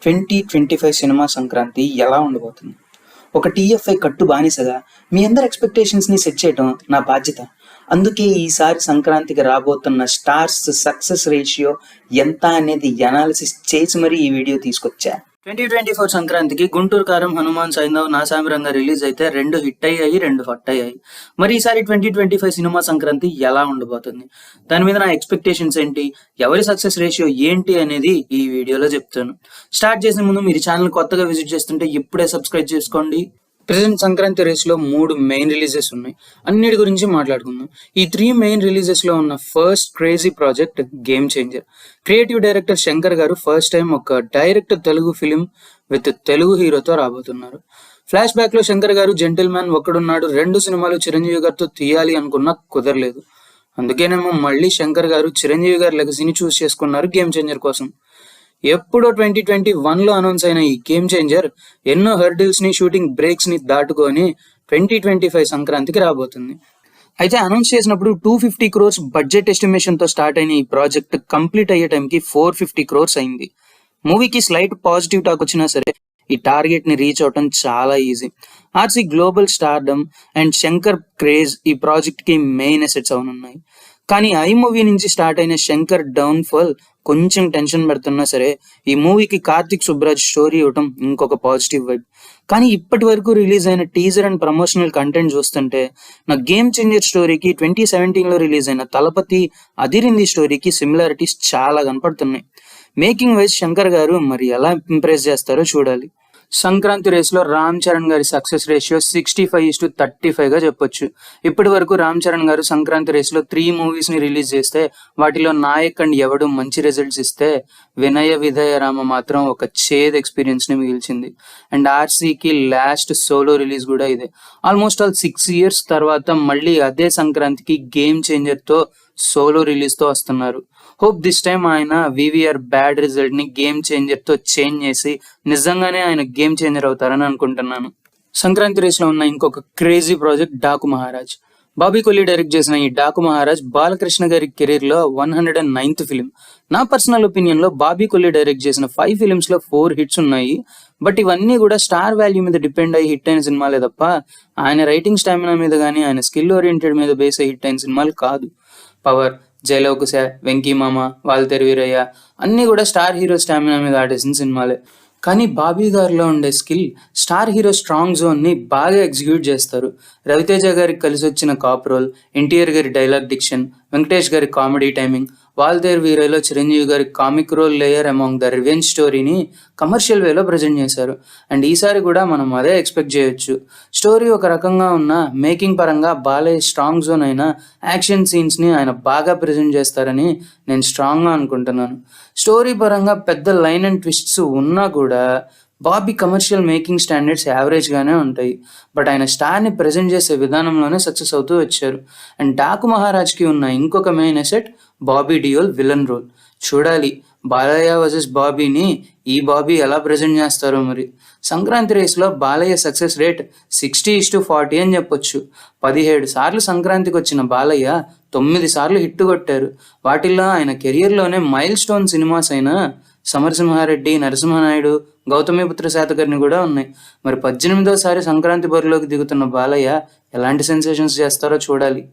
2025 cinema Sankranti ఎలా ఉండబోతుంది? ఒక టీఎఫ్ఐ కట్టు బానిసగా మీ అందరి ఎక్స్‌పెక్టేషన్స్‌ని సెట్ చేయటం నా బాధ్యత. అందుకే ఈసారి సంక్రాంతికి రాబోతున్న స్టార్స్ సక్సెస్ రేషియో ఎంత అనేది అనాలిసిస్ చేసి మరీ ఈ వీడియో తీసుకొచ్చా. 2024 సంక్రాంతికి గుంటూరు కారం, హనుమాన్ సైంధవ్, నాసామిరంగా రిలీజ్ అయితే 2 హిట్ అయ్యాయి, 2 ఫట్ అయ్యాయి. మరి ఈసారి 2025 సినిమా సంక్రాంతి ఎలా ఉండబోతుంది? దాని మీద నా ఎక్స్పెక్టేషన్స్ ఏంటి, ఎవరి సక్సెస్ రేషియో ఏంటి అనేది ఈ వీడియోలో చెప్తాను. స్టార్ట్ చేసే ముందు మీరు ఛానల్ కొత్తగా విజిట్ చేస్తుంటే ఇప్పుడే సబ్స్క్రైబ్ చేసుకోండి. ప్రెసెంట్ సంక్రాంతి రేస్లో 3 మెయిన్ రిలీజెస్ ఉన్నాయి. అన్నిటి గురించి మాట్లాడుకుందాం. ఈ 3 మెయిన్ రిలీజెస్లో ఉన్న first crazy project game changer. Creative director Shankar గారు ఫస్ట్ టైం ఒక direct Telugu film with Telugu హీరోతో రాబోతున్నారు. ఫ్లాష్ బ్యాక్ లో శంకర్ గారు జెంటిల్మ్యాన్, ఒక్కడున్నాడు 2 సినిమాలు చిరంజీవి గారితో తీయాలి అనుకున్నా కుదరలేదు. అందుకేనేమో మళ్ళీ శంకర్ గారు చిరంజీవి గారి లెగసీని చూస్ చేసుకున్నారు గేమ్ చేంజర్ కోసం. ఎప్పుడో 2021లో అనౌన్స్ అయిన ఈ గేమ్ చేంజర్ ఎన్నో హర్డిల్స్ ని, షూటింగ్ బ్రేక్స్ ని దాటుకొని 2025 సంక్రాంతికి రాబోతుంది. అయితే అనౌన్స్ చేసినప్పుడు 250 crores బడ్జెట్ ఎస్టిమేషన్ తో స్టార్ట్ అయిన ఈ ప్రాజెక్ట్ కంప్లీట్ అయ్యే టైంకి 450 crores అయింది. మూవీకి స్లైట్ పాజిటివ్ టాక్ వచ్చినా సరే ఈ టార్గెట్ ని రీచ్ అవటం చాలా easy. RC global stardom and Shankar craze ఈ ప్రాజెక్ట్ కి మెయిన్ అసెట్స్ అవనున్నాయి. కానీ ఐ మూవీ నుంచి స్టార్ట్ అయిన శంకర్ డౌన్ ఫాల్ కొంచెం టెన్షన్ పెడుతున్నా సరే ఈ మూవీకి కార్తిక్ సుబ్బరాజ్ స్టోరీ ఇవ్వటం ఇంకొక పాజిటివ్ వైబ్. కానీ ఇప్పటి వరకు రిలీజ్ అయిన టీజర్ అండ్ ప్రమోషనల్ కంటెంట్ చూస్తుంటే నా గేమ్ చేంజర్ స్టోరీకి 2017లో రిలీజ్ అయిన తలపతి అదిరింది స్టోరీకి సిమిలారిటీస్ చాలా కనపడుతున్నాయి. మేకింగ్ వైజ్ శంకర్ గారు మరి ఎలా ఇంప్రెస్ చేస్తారో చూడాలి. సంక్రాంతి రేస్లో రామ్ చరణ్ గారి సక్సెస్ రేషియో 65:35గా చెప్పొచ్చు. ఇప్పటి వరకు రామ్ చరణ్ గారు సంక్రాంతి రేస్లో 3 మూవీస్ ని రిలీజ్ చేస్తే వాటిలో నాయక్ అండ్ ఎవడు మంచి రిజల్ట్స్ ఇస్తే వినయ విధయ రామ మాత్రం ఒక చేద్ ఎక్స్పీరియన్స్ ని మిగిల్చింది. అండ్ ఆర్సీకి లాస్ట్ సోలో రిలీజ్ కూడా ఇదే. ఆల్మోస్ట్ ఆల్ 6 years తర్వాత మళ్ళీ అదే సంక్రాంతికి గేమ్ చేంజర్ తో సోలో రిలీజ్ తో వస్తున్నారు. హోప్ దిస్ టైమ్ ఆయన వివిఆర్ బ్యాడ్ రిజల్ట్ ని గేమ్ చేంజర్ తో చేంజ్ చేసి నిజంగానే ఆయన గేమ్ చేంజర్ అవుతారని అనుకుంటున్నాను. సంక్రాంతి రేస్ లో ఉన్న ఇంకొక crazy project Daaku Maharaj. Bobby Kolli direct చేసిన ఈ డాకు మహారాజ్ బాలకృష్ణ గారి కెరీర్ లో 109th ఫిలిం. నా పర్సనల్ ఒపీనియన్ లో బాబీ కొల్లి డైరెక్ట్ చేసిన 5 films లో 4 hits ఉన్నాయి. బట్ ఇవన్నీ కూడా స్టార్ వాల్యూ మీద డిపెండ్ అయ్యి హిట్ అయిన సినిమాలే తప్ప ఆయన రైటింగ్ స్టామినా మీద కానీ ఆయన స్కిల్ ఓరియంటెడ్ మీద బేస్ అయ్యి హిట్ అయిన సినిమాలు కాదు. పవర్, జయలవకుశ, వెంకీ మామ, వాల్తేరు వీరయ్య అన్నీ కూడా స్టార్ హీరో స్టామినా మీద ఆడేసిన సినిమాలే. కానీ బాబీ గారిలో ఉండే skill star hero strong zone ని బాగా ఎగ్జిక్యూట్ చేస్తారు. రవితేజ గారికి కలిసి వచ్చిన కాప్ రోల్, ఎన్టీఆర్ గారి డైలాగ్ డిక్షన్, వెంకటేష్ గారి కామెడీ టైమింగ్, వాల్తేరు వీరయ్యలో చిరంజీవి గారి comic role layer among the revenge స్టోరీని కమర్షియల్ వేలో ప్రజెంట్ చేశారు. అండ్ ఈసారి కూడా మనం అదే ఎక్స్పెక్ట్ చేయొచ్చు. స్టోరీ ఒక రకంగా ఉన్న మేకింగ్ పరంగా బాలయ్య స్ట్రాంగ్ జోన్ అయిన యాక్షన్ సీన్స్ ని ఆయన బాగా ప్రజెంట్ చేస్తారని నేను స్ట్రాంగ్ గా అనుకుంటున్నాను. స్టోరీ పరంగా పెద్ద లైన్ అండ్ ట్విస్ట్స్ ఉన్నా కూడా Bobby commercial making standards average గానే ఉంటాయి. బట్ ఆయన స్టార్ ని ప్రెజెంట్ చేసే విధానంలోనే సక్సెస్ అవుతూ వచ్చారు. అండ్ డాకు మహారాజ్ కి ఉన్న ఇంకొక main asset Bobby Deol villain role. చూడాలి బాలయ్య వర్సెస్ బాబీని ఈ బాబీ ఎలా ప్రెజెంట్ చేస్తారో మరి. సంక్రాంతి రేస్లో బాలయ్య సక్సెస్ రేట్ 60:40 అని చెప్పొచ్చు. 17 సార్లు సంక్రాంతికి వచ్చిన బాలయ్య 9 సార్లు హిట్ కొట్టారు. వాటిల్లో ఆయన కెరియర్లోనే మైల్ స్టోన్ సినిమాస్ అయిన సమరసింహారెడ్డి, నరసింహనాయుడు, గౌతమిపుత్ర శాతకర్ణి కూడా ఉన్నాయి. మరి 18వ సారి సంక్రాంతి బరిలోకి దిగుతున్న బాలయ్య ఎలాంటి సెన్సేషన్స్ చేస్తారో చూడాలి.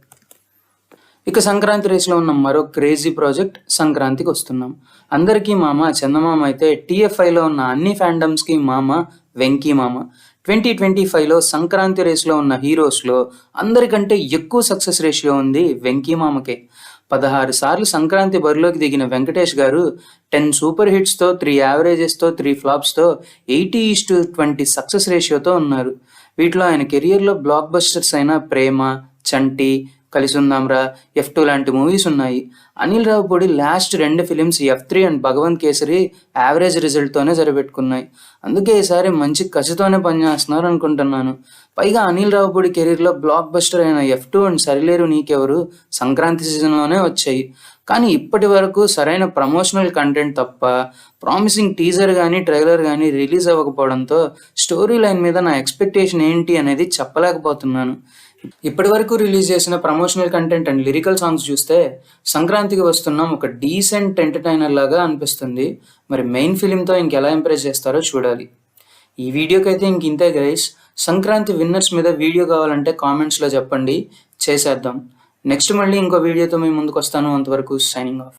ఇక సంక్రాంతి రేస్లో ఉన్న మరో క్రేజీ ప్రాజెక్ట్ సంక్రాంతికి వస్తున్నాం. అందరికీ మామ చందమామ అయితే టీఎఫ్ఐలో ఉన్న అన్ని ఫ్యాండమ్స్కి మామ వెంకీ మామ. 2025లో సంక్రాంతి రేస్లో ఉన్న హీరోస్లో అందరికంటే ఎక్కువ సక్సెస్ రేషియో ఉంది వెంకీ మామకే. 16 సార్లు సంక్రాంతి బరిలోకి దిగిన వెంకటేష్ గారు 10 సూపర్ హిట్స్తో, 3 యావరేజెస్తో, 3 ఫ్లాప్స్తో 80:20 సక్సెస్ రేషియోతో ఉన్నారు. వీటిలో ఆయన కెరియర్లో బ్లాక్ బస్టర్స్ అయిన ప్రేమ, చంటి, కలిసుందాంరా, F2 లాంటి మూవీస్ ఉన్నాయి. Anil Ravipudi last 2 films F3 and Bhagavanth Kesari average రిజల్ట్తోనే సరిపెట్టుకున్నాయి. అందుకే ఈసారి మంచి కసితోనే పనిచేస్తున్నారు అనుకుంటున్నాను. పైగా అనిల్ రావుపూడి కెరీర్లో బ్లాక్ బస్టర్ అయిన F2 అండ్ సరిలేరు నీకెవరు సంక్రాంతి సీజన్లోనే వచ్చాయి. కానీ ఇప్పటి వరకు సరైన ప్రమోషనల్ కంటెంట్ తప్ప ప్రామిసింగ్ టీజర్ కానీ ట్రైలర్ కానీ రిలీజ్ అవ్వకపోవడంతో స్టోరీ లైన్ మీద నా ఎక్స్పెక్టేషన్ ఏంటి అనేది చెప్పలేకపోతున్నాను. ఇప్పటి వరకు రిలీజ్ చేసిన promotional content and lyrical songs చూస్తే సంక్రాంతికి వస్తున్నాం ఒక డీసెంట్ ఎంటర్టైనర్ లాగా అనిపిస్తుంది. మరి మెయిన్ ఫిలింతో ఇంకెలా ఇంప్రెస్ చేస్తారో చూడాలి. ఈ వీడియోకి అయితే ఇంతే గైస్. సంక్రాంతి విన్నర్స్ మీద వీడియో కావాలంటే కామెంట్స్లో చెప్పండి, చేసేద్దాం. నెక్స్ట్ మళ్ళీ ఇంకో వీడియోతో మీ ముందుకు వస్తాను. అంతవరకు సైనింగ్ ఆఫ్.